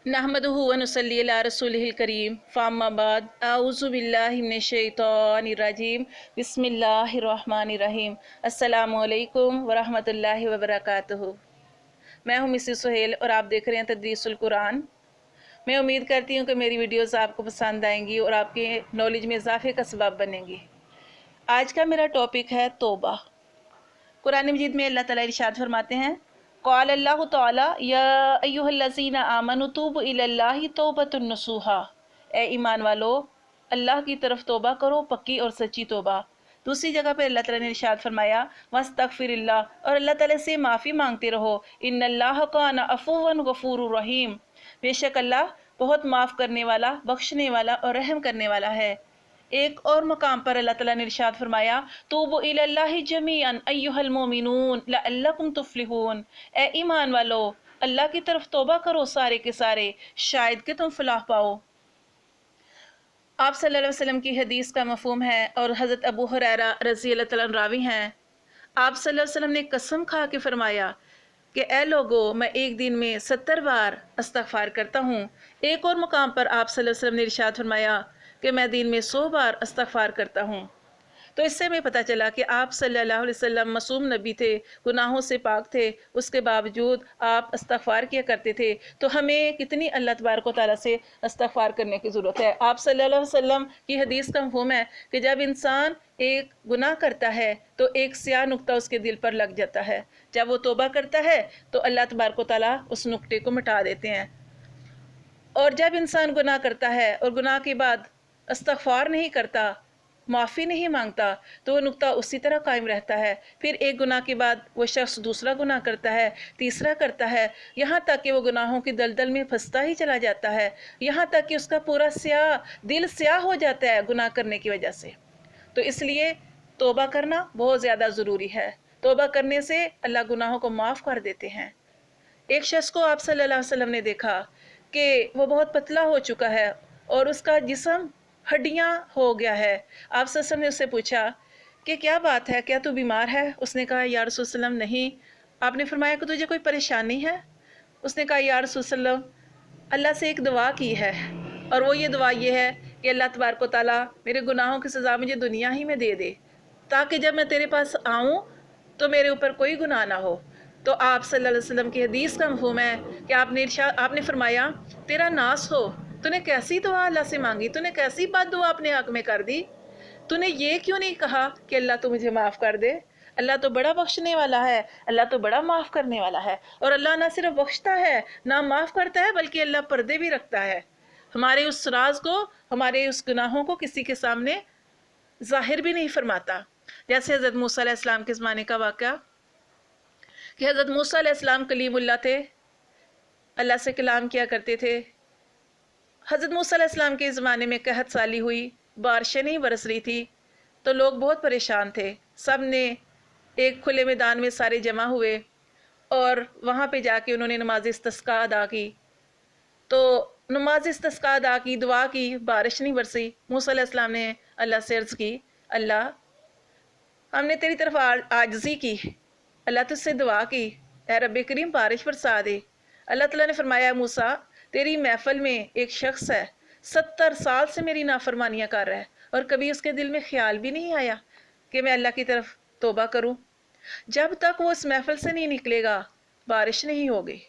नहमदुहु व नुसल्ली अला रसूलिहिल करीम फ़अम्मा बाद अऊज़ु बिल्लाहि मिनश शैतानिर रजीम बिस्मिल्लाहिर रहमानिर रहीम अस्सलामु अलैकुम व रहमतुल्लाहि व बरकातुहू। मैं हूँ मिसेस सुहेल और आप देख रहे हैं तदरीसुल कुरान। मैं उम्मीद करती हूँ कि मेरी वीडियोस आपको पसंद आएंगी और आपके नॉलेज में इजाफे का सबब बनेंगी। आज का मेरा टॉपिक है तौबा। कुरान मजीद में अल्लाह ताला इरशाद फरमाते हैं, क़ाल अल्लाहु तआला या अय्युहल्लज़ीना आमनु तूबू इलल्लाहि तौबतुन नसूहा। ए ईमान वालो, अल्लाह की तरफ तौबा करो, पक्की और सच्ची तौबा। दूसरी जगह पर अल्लाह ताला ने इरशाद फरमाया वस्तगफिरिल्लाह, और अल्लाह ताला से माफ़ी मांगते रहो। इन्नल्लाह काना अफ़ुव्वन गफ़ूरुर रहीम, बेशक अल्लाह बहुत माफ़ करने वाला, बख्शने वाला और रहम करने वाला है। एक और मकाम पर अल्लाह ताला ने इरशाद फरमाया तूबू इलल्लाहि जमीअन अय्युहल मोमिनून लअल्लकुम तुफ्लिहून। ए ईमान वालो, अल्लाह की तरफ तौबा करो सारे के सारे, शायद कि तुम फलाह पाओ। आप सल्लल्लाहु अलैहि वसल्लम की हदीस का मफहूम है और हज़रत अबू हुरैरा रज़ी अल्लाह तआला अन्हु रावी हैं। आप सल्लल्लाहु अलैहि वसल्लम ने कसम खा के फरमाया कि ए लोगो, मैं एक दिन में 70 बार इस्तग़फ़ार करता हूँ। एक और मुकाम पर आप सल्लल्लाहु अलैहि वसल्लम ने इरशाद फरमाया कि मैं दिन में 100 बार इस्तग़फ़ार करता हूँ। तो इससे हमें पता चला कि आप सल्लल्लाहु अलैहि वसल्लम मासूम नबी थे, गुनाहों से पाक थे, उसके बावजूद आप इस्तग़फ़ार किया करते थे। तो हमें कितनी अल्लाह तबारक व तआला से इस्तग़फ़ार करने की ज़रूरत है। आप सल्लल्लाहु अलैहि वसल्लम की हदीस का मफ़हूम है कि जब इंसान एक गुनाह करता है तो एक स्याह नुक्ता उसके दिल पर लग जाता है। जब वो तौबा करता है तो अल्लाह तबारक व तआला उस नुक्ते को मिटा देते हैं। और जब इंसान गुनाह करता है और गुनाह के बाद इस्तग़फ़ार नहीं करता, माफ़ी नहीं मांगता, तो वो नुक्ता उसी तरह कायम रहता है। फिर एक गुनाह के बाद वो शख्स दूसरा गुनाह करता है, तीसरा करता है, यहाँ तक कि वो गुनाहों की दलदल में फंसता ही चला जाता है, यहाँ तक कि उसका पूरा दिल स्याह हो जाता है गुनाह करने की वजह से। तो इसलिए तौबा करना बहुत ज़्यादा ज़रूरी है। तौबा करने से अल्लाह गुनाहों को माफ़ कर देते हैं। एक शख्स को आप सल्लल्लाहु अलैहि वसल्लम ने देखा कि वो बहुत पतला हो चुका है और उसका जिस्म हड्डियां हो गया है। आप सल्लल्लाहु अलैहि वसल्लम ने उससे पूछा कि क्या बात है, क्या तू बीमार है? उसने कहा या रसूल सल्लम नहीं। आपने फरमाया कि तुझे कोई परेशानी है? उसने कहा या रसूल सल्लम, अल्लाह से एक दुआ की है और वो ये दुआ ये है कि अल्लाह तबारक व तआला मेरे गुनाहों की सज़ा मुझे दुनिया ही में दे दे, ताकि जब मैं तेरे पास आऊँ तो मेरे ऊपर कोई गुनाह ना हो। तो आप सल्लल्लाहु अलैहि वसल्लम की हदीस का मफ़हूम है कि आपने फरमाया तेरा नास हो, तूने कैसी दुआ अल्लाह से मांगी, तूने कैसी बात दुआ अपने हक में कर दी। तूने ये क्यों नहीं कहा कि अल्लाह तो मुझे माफ़ कर दे? अल्लाह तो बड़ा बख्शने वाला है, अल्लाह तो बड़ा माफ़ करने वाला है। और अल्लाह ना सिर्फ बख्शता है, ना माफ़ करता है, बल्कि अल्लाह पर्दे भी रखता है। हमारे उस राज को, हमारे उस गुनाहों को किसी के सामने जाहिर भी नहीं फरमाता। जैसे हज़रत मूसा अलैहिस्सलाम के ज़माने का वाक़या कि हज़रत मूसा अलैहिस्सलाम कलीमुल्लाह थे, अल्लाह से कलाम किया करते थे। हज़रत मूसा अलैहिस्सलाम के ज़माने में कहत साली हुई, बारिशें नहीं बरस रही थी, तो लोग बहुत परेशान थे। सब ने एक खुले मैदान में सारे जमा हुए और वहाँ पे जाके उन्होंने नमाज इस्तिस्का अदा की। तो नमाज इस्तिस्का अदा की, दुआ की, बारिश नहीं बरसी। मूसा अलैहिस्सलाम ने अल्लाह से अर्ज़ की, अल्लाह हमने तेरी तरफ आजिज़ी की, अल्लाह तुझसे दुआ की, ऐ रब्बे करीम बारिश बरसा दे। अल्लाह ताला ने फरमाया मूसा, तेरी महफिल में एक शख्स है 70 साल से मेरी नाफरमानियाँ कर रहा है और कभी उसके दिल में ख्याल भी नहीं आया कि मैं अल्लाह की तरफ तौबा करूं। जब तक वो इस महफिल से नहीं निकलेगा बारिश नहीं होगी।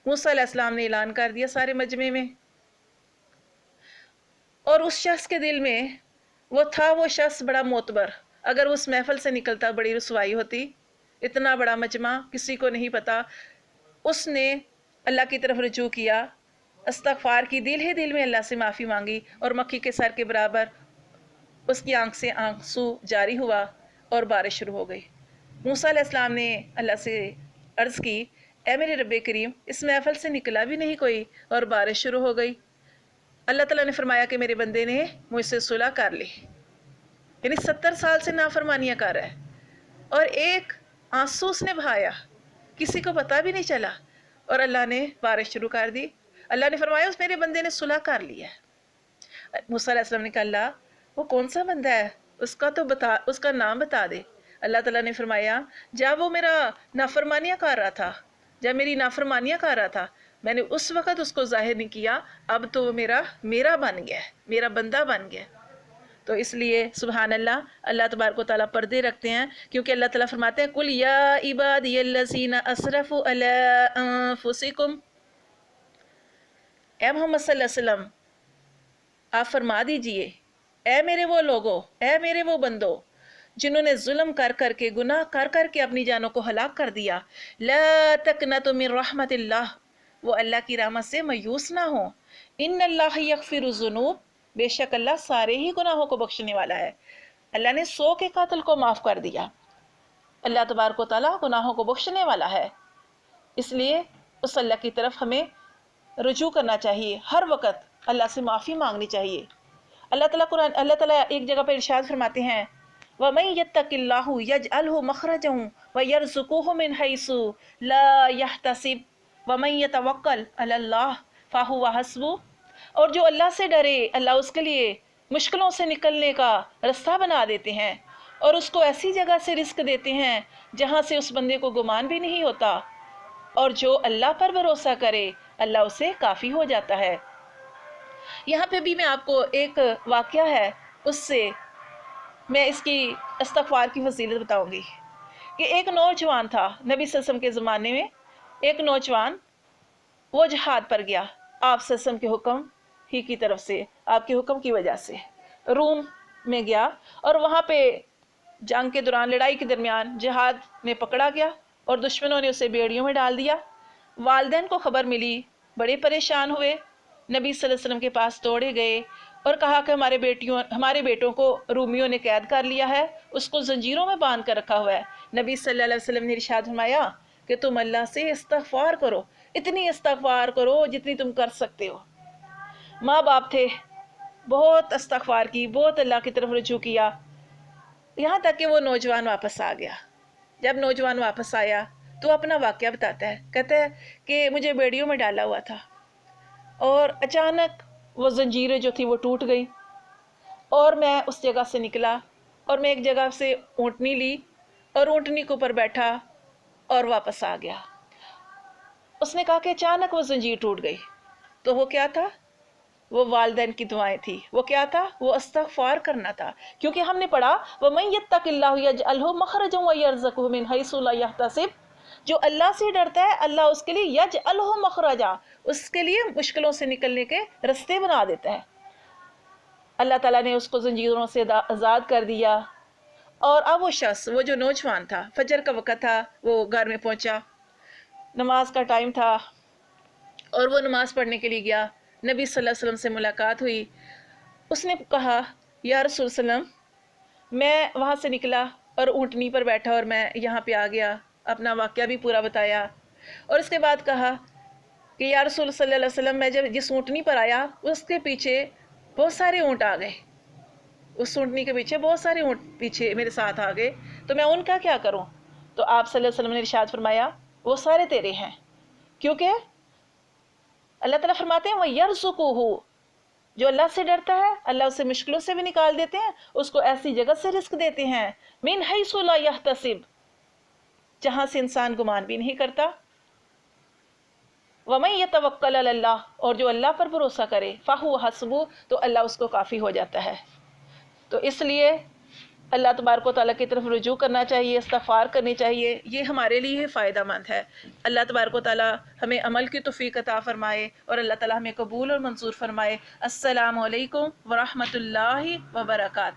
मूसा अलैहिस्सलाम ने ऐलान कर दिया सारे मजमे में, और उस शख्स के दिल में वो शख्स बड़ा मोतबर, अगर उस महफिल से निकलता बड़ी रुसवाई होती। इतना बड़ा मजमा, किसी को नहीं पता। उसने अल्लाह की तरफ रुजू किया, इस्तग़फ़ार की, दिल ही दिल में अल्लाह से माफ़ी मांगी और मक्खी के सर के बराबर उसकी आंख से आंसू जारी हुआ और बारिश शुरू हो गई। मूसा अलैहिस्सलाम ने अल्लाह से अर्ज़ की, ए मेरे रब्बे करीम, इस महफिल से निकला भी नहीं कोई और बारिश शुरू हो गई। अल्लाह ताला ने फरमाया कि मेरे बंदे ने मुझसे सुलह कर ली, यानी 70 साल से नाफरमानियाँ कर रहा है और एक आंसू उसने बहाया, किसी को पता भी नहीं चला और अल्लाह ने बारिश शुरू कर दी। अल्लाह ने फरमाया उस मेरे बंदे ने सुलह कर लिया है। मूसा अलैहिस्सलाम ने कहा, अल्लाह वो कौन सा बंदा है, उसका तो बता, उसका नाम बता दे। अल्लाह ताला ने फरमाया, जब वो मेरा नाफरमानियाँ कर रहा था, जब मेरी नाफरमानियाँ कर रहा था, मैंने उस वक़्त उसको ज़ाहिर नहीं किया, अब तो वो मेरा बन गया है, मेरा बंदा बन गया। तो इसलिए सुबहान अल्लाह, अल्लाह तबारक व तआला पर्दे रखते हैं, क्योंकि अल्लाह ताला फरमाते हैं कुल या इबादियल्लज़ीना असरफ़ू अला अनफुसिकुम, ए मोहम्मद सल्लल्लाहु अलैहि वसल्लम आप फरमा दीजिए, ए मेरे वो लोगो, ए मेरे वो बंदो जिन्होंने जुल्म कर कर के, गुनाह कर कर के अपनी जानों को हलाक कर दिया, ला तकनतु मिन रहमतिल्लाह, वो अल्लाह की रहमत से मायूस ना हो। इन्नल्लाह यगफिरु ज़ुनूब, बेशक अल्लाह सारे ही गुनाहों को बख्शने वाला है। अल्लाह ने 100 के कातिल को माफ़ कर दिया। अल्लाह तबारक व तआला गुनाहों को बख्शने वाला है, इसलिए उस अल्लाह की तरफ हमें रुजू करना चाहिए, हर वक़्त अल्लाह से माफ़ी मांगनी चाहिए। अल्लाह ताला एक जगह पर इरशाद फरमाते हैं, वमन यत्तकिल्लाहु यजअलहु मखरजन व यरज़ुकुहु मिन हैसु ला यहतसिब वमन यतवक्कल अलल्लाह फहुव हस्बुह, और जो अल्लाह से डरे, अल्लाह उसके लिए मुश्किलों से निकलने का रास्ता बना देते हैं और उसको ऐसी जगह से रिस्क देते हैं जहाँ से उस बंदे को गुमान भी नहीं होता, और जो अल्लाह पर भरोसा करे अल्लाह उसे काफ़ी हो जाता है। यहाँ पे भी मैं आपको एक वाक़या है, उससे मैं इसकी इस्तग़फ़ार की फजीलत बताऊँगी कि एक नौजवान था नबी सल्लल्लाहु अलैहि वसल्लम के ज़माने में। एक नौजवान वो जहाद पर गया, आप सल्लल्लाहु अलैहि वसल्लम के हुक्म ही की तरफ से, आपके हुक्म की वजह से रूम में गया, और वहाँ पे जंग के दौरान, लड़ाई के दरमियान जहाद में पकड़ा गया और दुश्मनों ने उसे बेड़ियों में डाल दिया। वालिदैन को खबर मिली, बड़े परेशान हुए, नबी सल्लल्लाहु अलैहि वसल्लम के पास दौड़े गए और कहा कि हमारे बेटों को रूमियों ने कैद कर लिया है, उसको जंजीरों में बांध कर रखा हुआ है। नबी सल्लल्लाहु अलैहि वसल्लम ने इरशाद फरमाया कि तुम अल्लाह से इस्तग़फ़ार करो, इतनी इस्तग़फ़ार करो जितनी तुम कर सकते हो। माँ बाप थे, बहुत इस्तग़फ़ार की, बहुत अल्लाह की तरफ रुजू किया, यहाँ तक कि वो नौजवान वापस आ गया। जब नौजवान वापस आया तो अपना वाक़या बताता है, कहता है कि मुझे बेड़ियों में डाला हुआ था और अचानक वो जंजीरें जो थी वो टूट गई और मैं उस जगह से निकला और मैं एक जगह से ऊँटनी ली और ऊँटनी के ऊपर बैठा और वापस आ गया। उसने कहा कि अचानक वो जंजीर टूट गई, तो वो क्या था? वो वालिदैन की दुआएं थी। वो क्या था? वो इस्तग़फ़ार करना था, क्योंकि हमने पढ़ा वमन यत्तकिल्लाहु यजअलहु मखरजन व यरज़ुकुहु मिन हैसु ला यहतसिब, जो अल्लाह से डरता है अल्लाह उसके लिए यजअलहु मखरजा, उसके लिए मुश्किलों से निकलने के रास्ते बना देता है। अल्लाह ताला ने उसको जंजीरों से आज़ाद कर दिया। और अब वो शख्स, वो जो नौजवान था, फजर का वक़्त था, वो घर में पहुंचा, नमाज का टाइम था और वो नमाज पढ़ने के लिए गया। नबी सल्लल्लाहु अलैहि वसल्लम से मुलाकात हुई। उसने कहा, या रसूल सल्लम, मैं वहाँ से निकला और ऊँटनी पर बैठा और मैं यहाँ पे आ गया। अपना वाक़या भी पूरा बताया और इसके बाद कहा कि या रसूल सल्लल्लाहु अलैहि वसल्लम, मैं जब जिस ऊँटनी पर आया उसके पीछे बहुत सारे ऊँट आ गए, उस ऊँटनी के पीछे बहुत सारे ऊँट पीछे मेरे साथ आ गए, तो मैं उनका क्या करूँ? तो आप सल्लल्लाहु अलैहि वसल्लम ने इरशाद फरमाया, वो सारे तेरे हैं, क्योंकि अल्लाह ताला फरमाते हैं वह यरज़ुकुहु, जो अल्लाह से डरता है अल्लाह उसे मुश्किलों से भी निकाल देते हैं, उसको ऐसी जगह से रिस्क देते हैं मिन हैसु ला यहतसिब, जहाँ से इंसान गुमान भी नहीं करता। वमन यतवक्कल अलल्लाह, और जो अल्लाह पर भरोसा करे, फहुव हस्बुह, तो अल्लाह उसको काफ़ी हो जाता है। तो इसलिए अल्लाह तबारक व तआला की तरफ रुजू करना चाहिए, इस्तग़फ़ार करनी चाहिए, ये हमारे लिए फ़ायदेमंद है। अल्लाह तबारक व तआला हमें अमल की तौफ़ीक़ अता फ़रमाए और अल्लाह ताला हमें कबूल और मंजूर फ़रमाए। अस्सलामु अलैकुम व रहमतुल्लाहि व बरकातुहू।